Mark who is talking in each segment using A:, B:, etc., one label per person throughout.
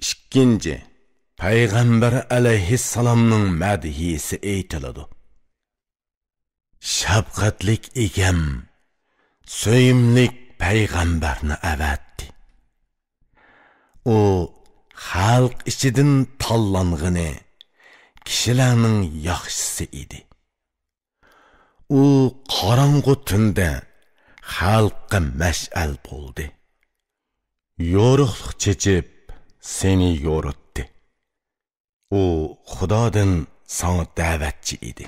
A: ikkinchi, payg'ambar alayhissalomning madhiyasi aytiladi. Shafqatlik egam so'yimlik payg'ambarni avatdi. U xalq ichidan tanlang'ini kishilarning yaxshisi edi. U qorong'u tunda xalqqa mash'al bo'ldi. Yo'riqlik chechib seni yo'ritdi. U Xudodan sana da'vatchi edi.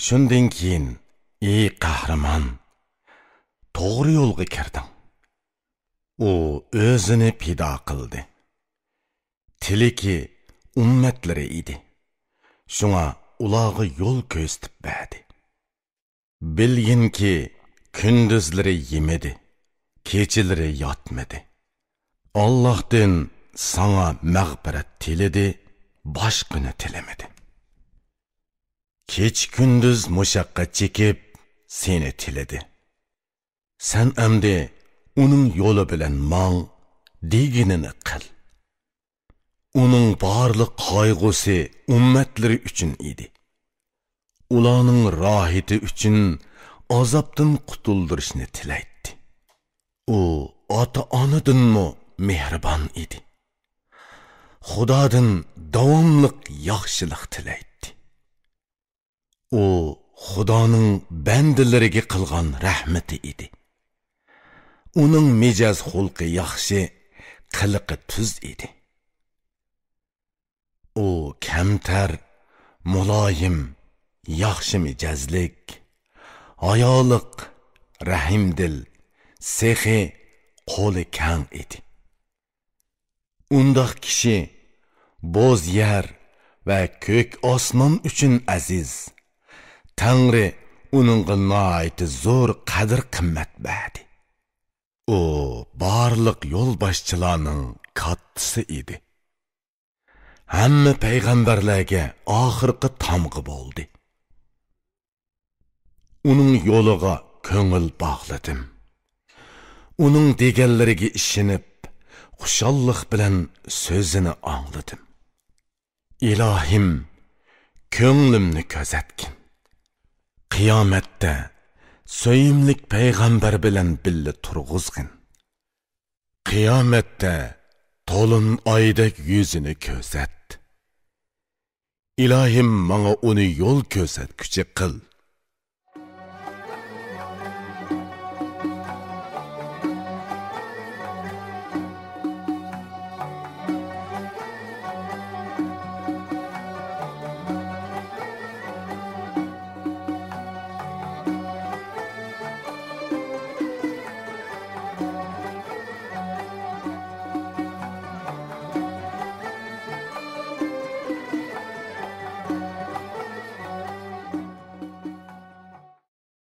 A: Shundan keyin ey qahramon, to'g'ri yo'lga kirding. U o'zini pido qildi. Tiliki ummatlari edi. Shunga ularga yo'l ko'rsatib berdi. Bilginki kunduzlari yemedi, kechalari yotmadi. Allohdan sana mag'firat tiledi, boshqani tilamadi. Kech kunduz mushaqqat chekib seni tiladi. Sen amdi uning yo'li bilan mang deginini qil. Uning barliq qayg'usi ummatlari uchun edi. Ularning rohati uchun azobdan qutuldirishni tilaydi. U ota-onadanmi mehribon edi. Xudodan davomliq yaxshilik tilaydi. U Xudoning bandalariga qilgan rahmati edi. Uning mijoz xulqi yaxshi, qiliqi tuz edi. U kamtar, muloyim, yaxshi mijozlik, ayoliq, rahimdil, sehi, qo'li kang edi. Undaq kishi bo'z yer va ko'k osmon uchun aziz. Tangri uningga noiti zo'r qadr qimmat berdi. U barliq yo'lboshchilarning kattasi edi. Hamma payg'ambarlarga oxirgi tamg'i bo'ldi. Uning yo'liga ko'ngil bog'ladim. Uning deganlariga ishonib, xushallik bilan so'zini angladim. Ilohim, ko'nglimni kuzatgin. Qiyomatda so'yimlik payg'ambar bilan billa turg'izgin. Qiyomatda to'lin oydek yuzini ko'rsat. Ilohim menga uni yo'l ko'rsatguchi qil.